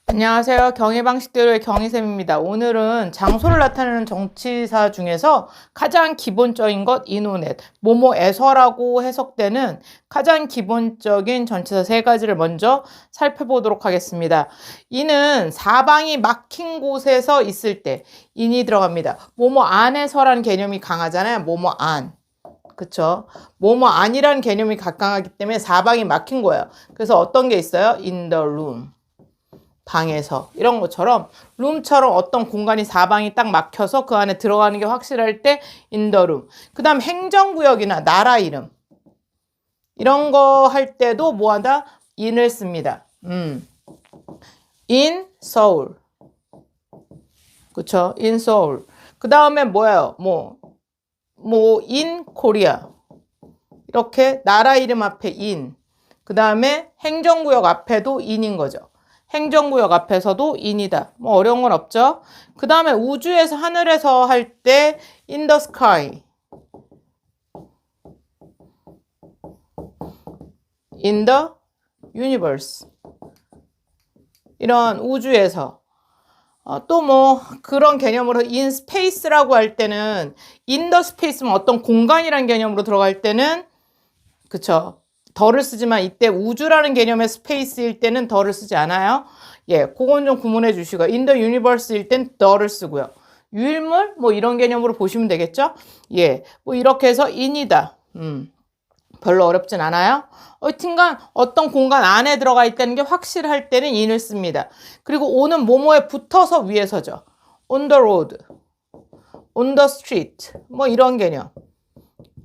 안녕하세요. 경희 방식대로의 경희쌤입니다. 오늘은 장소를 나타내는 정치사 중에서 가장 기본적인 것 인오넷, 뭐뭐에서라고 해석되는 가장 기본적인 전치사 세 가지를 먼저 살펴보도록 하겠습니다. 이는 사방이 막힌 곳에서 있을 때 인이 들어갑니다. 뭐뭐 안에서라는 개념이 강하잖아요. 뭐뭐 안. 그쵸? 뭐뭐 아니라는 개념이 강하기 때문에 사방이 막힌 거예요. 그래서 어떤 게 있어요? in the room. 방에서 이런 것처럼 룸처럼 어떤 공간이 사방이 딱 막혀서 그 안에 들어가는 게 확실할 때 in the room. 그 다음 행정구역이나 나라 이름 이런 거 할 때도 뭐하다? in을 씁니다. in Seoul. 그쵸? in Seoul. 그 다음에 뭐예요? in Korea. 이렇게 나라 이름 앞에 in. 그 다음에 행정구역 앞에도 in인 거죠. 행정구역 앞에서도 in이다. 뭐 어려운 건 없죠. 그 다음에 우주에서 하늘에서 할 때 in the sky, in the universe 이런 우주에서 또 뭐 그런 개념으로 in space라고 할 때는 in the space면 어떤 공간이란 개념으로 들어갈 때는 그쵸. 더를 쓰지만 이때 우주라는 개념의 스페이스일 때는 더를 쓰지 않아요. 예, 그건 좀 구분해 주시고 in the universe일 땐 더를 쓰고요. 유일물 뭐 이런 개념으로 보시면 되겠죠. 예, 뭐 이렇게 해서 in이다. 별로 어렵진 않아요. 하여튼간 어떤 공간 안에 들어가 있다는 게 확실할 때는 in을 씁니다. 그리고 on은 뭐뭐에 붙어서 위에 서죠. on the road, on the street 뭐 이런 개념.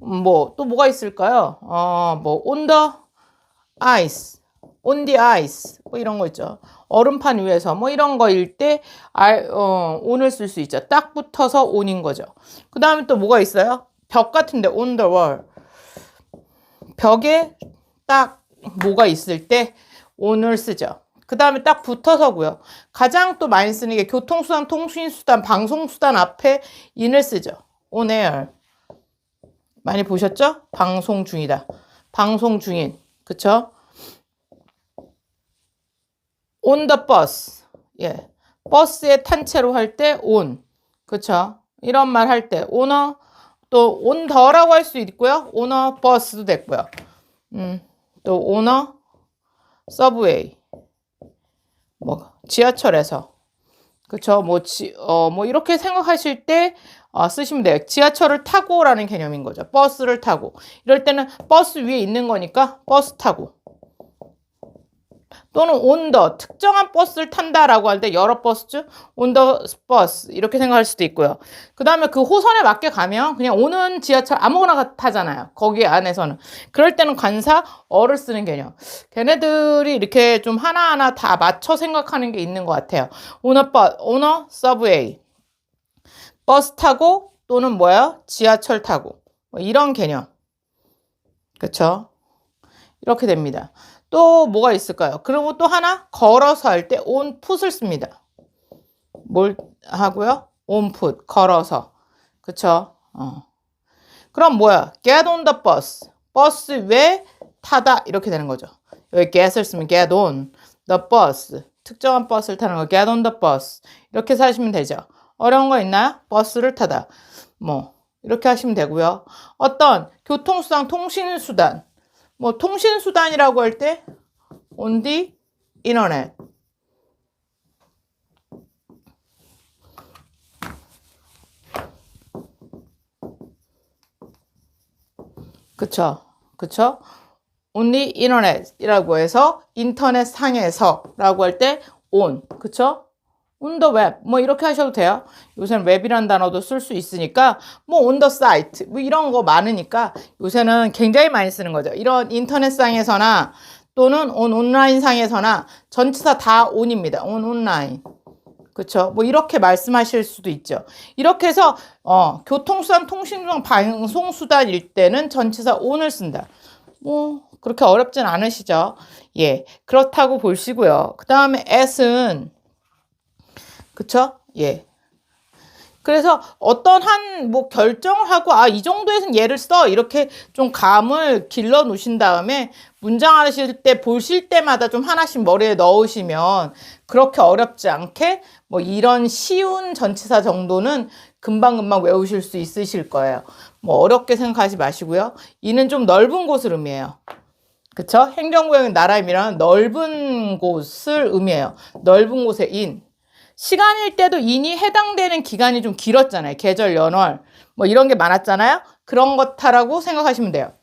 또 뭐가 있을까요? on the ice, on the ice, 뭐 이런 거 있죠. 얼음판 위에서 뭐 이런 거일 때, on을 쓸 수 있죠. 딱 붙어서 on인 거죠. 그 다음에 또 뭐가 있어요? 벽 같은데, on the wall. 벽에 딱 뭐가 있을 때 on을 쓰죠. 그 다음에 딱 붙어서고요. 가장 또 많이 쓰는 게 교통수단, 통신수단, 방송수단 앞에 in을 쓰죠. on air. 많이 보셨죠? 방송 중이다. 방송 중인. 그쵸? on the bus. 예. 버스에 탄 채로 할 때 on. 그쵸? 이런 말 할 때 on 또 on the라고 할 수 있고요. on a bus도 됐고요. 또 on a subway. 지하철에서. 그쵸? 뭐 이렇게 생각하실 때 쓰시면 돼요. 지하철을 타고라는 개념인 거죠. 버스를 타고. 이럴 때는 버스 위에 있는 거니까 버스 타고. 또는 on the, 특정한 버스를 탄다라고 할 때 여러 버스 중 on the bus 이렇게 생각할 수도 있고요. 그 다음에 그 호선에 맞게 가면 그냥 오는 지하철 아무거나 타잖아요. 거기 안에서는. 그럴 때는 관사 어를 쓰는 개념. 걔네들이 이렇게 좀 하나하나 다 맞춰 생각하는 게 있는 것 같아요. on a subway. 버스 타고 또는 지하철 타고. 뭐 이런 개념. 그쵸? 이렇게 됩니다. 또 뭐가 있을까요? 그리고 또 하나 걸어서 할 때 on foot을 씁니다. 뭘 하고요? on foot 걸어서. 그쵸? 그럼 get on the bus. 버스 위에 타다 이렇게 되는 거죠. 여기 get을 쓰면 get on the bus. 특정한 버스를 타는 거 get on the bus. 이렇게 해서 하시면 되죠. 어려운 거 있나요? 버스를 타다. 이렇게 하시면 되고요. 어떤 교통수단, 통신수단. 통신수단이라고 할 때 on the internet. 그쵸? on the internet이라고 해서 인터넷 상에서라고 할 때 on. 그쵸? on the web. 이렇게 하셔도 돼요. 요새는 웹이라는 단어도 쓸 수 있으니까 on the site. 이런 거 많으니까 요새는 굉장히 많이 쓰는 거죠. 이런 인터넷상에서나 또는 on 온라인 상에서나 전치사 다 on입니다. on online. 그쵸? 이렇게 말씀하실 수도 있죠. 이렇게 해서 교통수단, 통신수단, 방송수단일 때는 전치사 on을 쓴다. 그렇게 어렵진 않으시죠? 예, 그렇다고 보시고요. 그 다음에 at은 그쵸? 예. 그래서 어떤 결정을 하고 이 정도에선 얘를 써 이렇게 좀 감을 길러 놓으신 다음에 문장 하실 때 보실 때마다 좀 하나씩 머리에 넣으시면 그렇게 어렵지 않게 뭐 이런 쉬운 전치사 정도는 금방금방 외우실 수 있으실 거예요. 뭐 어렵게 생각하지 마시고요. 이는 좀 넓은 곳을 의미해요. 그쵸? 행정구역은 나라임이란 넓은 곳을 의미해요. 넓은 곳의 인. 시간일 때도 인이 해당되는 기간이 좀 길었잖아요. 계절, 연월 뭐 이런 게 많았잖아요. 그런 것하라고 생각하시면 돼요.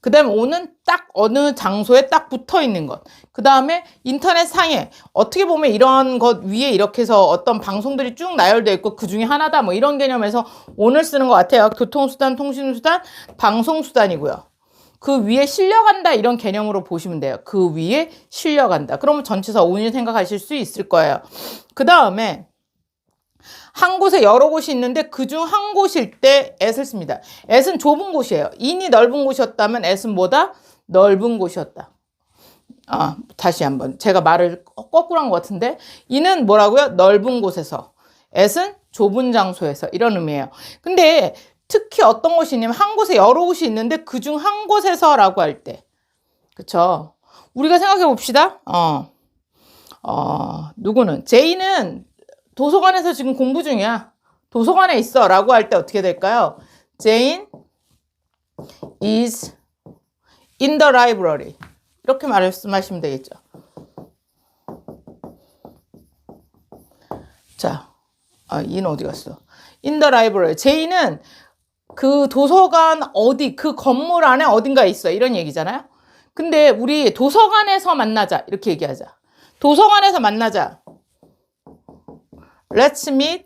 그 다음에 오는 딱 어느 장소에 딱 붙어 있는 것. 그 다음에 인터넷 상에 어떻게 보면 이런 것 위에 이렇게 해서 어떤 방송들이 쭉 나열되어 있고 그 중에 하나다 뭐 이런 개념에서 오늘 쓰는 것 같아요. 교통수단, 통신수단, 방송수단이고요. 그 위에 실려간다 이런 개념으로 보시면 돼요. 그 위에 실려간다. 그러면 전치사 온이 생각하실 수 있을 거예요. 그 다음에 한 곳에 여러 곳이 있는데 그중 한 곳일 때 at을 씁니다. at은 좁은 곳이에요. in이 넓은 곳이었다면 at은 뭐다? 넓은 곳이었다. 다시 한번. 제가 말을 거꾸로 한 것 같은데 in은 뭐라고요? 넓은 곳에서. at은 좁은 장소에서. 이런 의미예요. 근데 특히 어떤 곳이 있냐면 한 곳에 여러 곳이 있는데 그중 한 곳에서라고 할 때. 그쵸? 우리가 생각해 봅시다. 누구는? 제이는 도서관에서 지금 공부 중이야. 도서관에 있어 라고 할 때 어떻게 될까요? Jane is in the library. 이렇게 말씀하시면 되겠죠. 자, in 어디 갔어? in the library. Jane은 그 도서관 어디, 그 건물 안에 어딘가에 있어. 이런 얘기잖아요. 근데 우리 도서관에서 만나자. 이렇게 얘기하자. 도서관에서 만나자. Let's meet.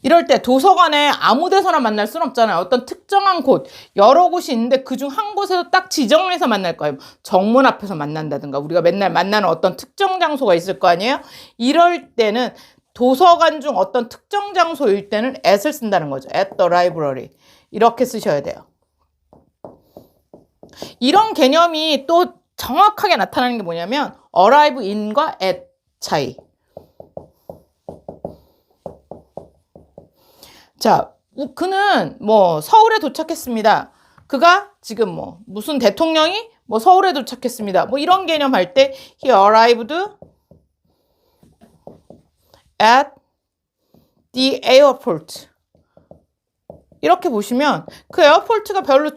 이럴 때 도서관에 아무 데서나 만날 수는 없잖아요. 어떤 특정한 곳, 여러 곳이 있는데 그중 한 곳에서 딱 지정해서 만날 거예요. 정문 앞에서 만난다든가 우리가 맨날 만나는 어떤 특정 장소가 있을 거 아니에요? 이럴 때는 도서관 중 어떤 특정 장소일 때는 at을 쓴다는 거죠. at the library. 이렇게 쓰셔야 돼요. 이런 개념이 또 정확하게 나타나는 게 뭐냐면 arrive in과 at 차이. 자, 그는 뭐 서울에 도착했습니다. 그가 지금 뭐 무슨 대통령이 뭐 서울에 도착했습니다. 뭐 이런 개념 할 때 he arrived at the airport. 이렇게 보시면 그 에어포트가 별로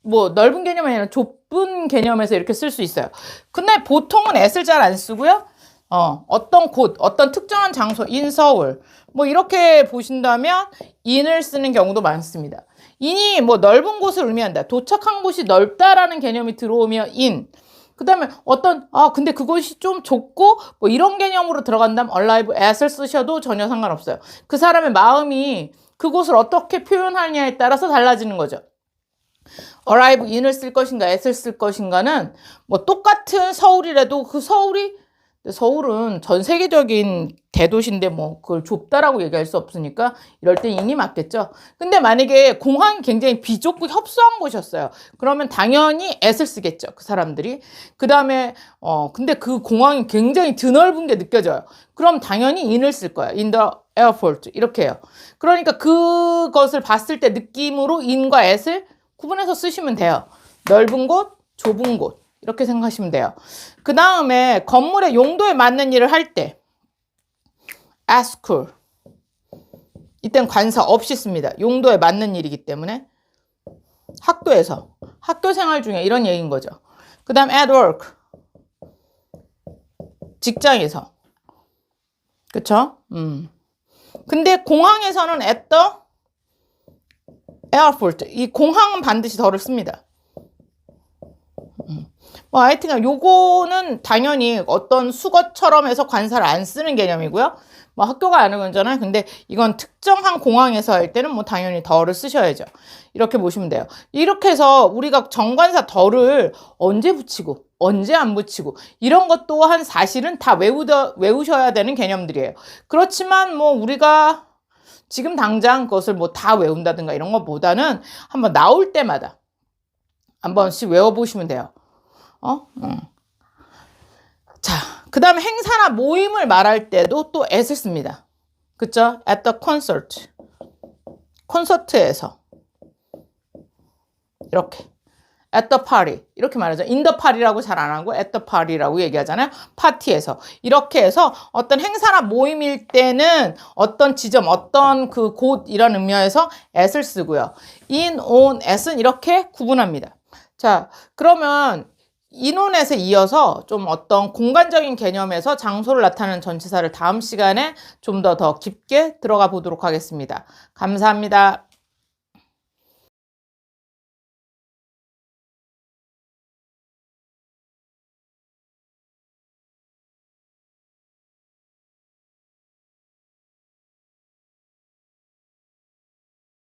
뭐 넓은 개념이 아니라 좁은 개념에서 이렇게 쓸 수 있어요. 근데 보통은 at을 잘 안 쓰고요. 어떤 곳, 어떤 특정한 장소, in 서울 뭐 이렇게 보신다면 in을 쓰는 경우도 많습니다. in이 뭐 넓은 곳을 의미한다. 도착한 곳이 넓다라는 개념이 들어오면 in. 그 다음에 근데 그곳이 좀 좁고 뭐 이런 개념으로 들어간다면 arrive at을 쓰셔도 전혀 상관없어요. 그 사람의 마음이 그곳을 어떻게 표현하느냐에 따라서 달라지는 거죠. arrive in을 쓸 것인가 at을 쓸 것인가는 뭐 똑같은 서울이라도 그 서울은 전 세계적인 대도시인데 뭐 그걸 좁다라고 얘기할 수 없으니까 이럴 때 in이 맞겠죠. 근데 만약에 공항이 굉장히 비좁고 협소한 곳이었어요. 그러면 당연히 at을 쓰겠죠. 그 사람들이. 그 다음에 근데 그 공항이 굉장히 드넓은 게 느껴져요. 그럼 당연히 in을 쓸 거예요. in the airport 이렇게 해요. 그러니까 그것을 봤을 때 느낌으로 in과 at을 구분해서 쓰시면 돼요. 넓은 곳, 좁은 곳 이렇게 생각하시면 돼요. 그 다음에 건물의 용도에 맞는 일을 할 때 at school 이때는 관사 없이 씁니다. 용도에 맞는 일이기 때문에 학교에서 학교 생활 중에 이런 얘기인 거죠. 그 다음 at work 직장에서 그쵸? 근데 공항에서는 at the airport 이 공항은 반드시 더를 씁니다. 뭐 하여튼 요거는 당연히 어떤 수거처럼 해서 관사를 안 쓰는 개념이고요. 뭐 학교가 아는 거잖아요. 근데 이건 특정한 공항에서 할 때는 뭐 당연히 더를 쓰셔야죠. 이렇게 보시면 돼요. 이렇게 해서 우리가 정관사 더를 언제 붙이고 언제 안 붙이고 이런 것 또한 사실은 다 외우셔야 되는 개념들이에요. 그렇지만 뭐 우리가 지금 당장 그것을 뭐 다 외운다든가 이런 것보다는 한번 나올 때마다 한 번씩 외워보시면 돼요. 자, 그 다음에 행사나 모임을 말할 때도 또 at을 씁니다. 그쵸? at the concert. 콘서트에서. 이렇게. at the party 이렇게 말하죠. in the party라고 잘 안 하고 at the party라고 얘기하잖아요. 파티에서. 이렇게 해서 어떤 행사나 모임일 때는 어떤 지점, 어떤 그 곳 이런 의미에서 at을 쓰고요. in, on, at은 이렇게 구분합니다. 자, 그러면 in, on, at에 이어서 좀 어떤 공간적인 개념에서 장소를 나타내는 전치사를 다음 시간에 좀 더 깊게 들어가 보도록 하겠습니다. 감사합니다.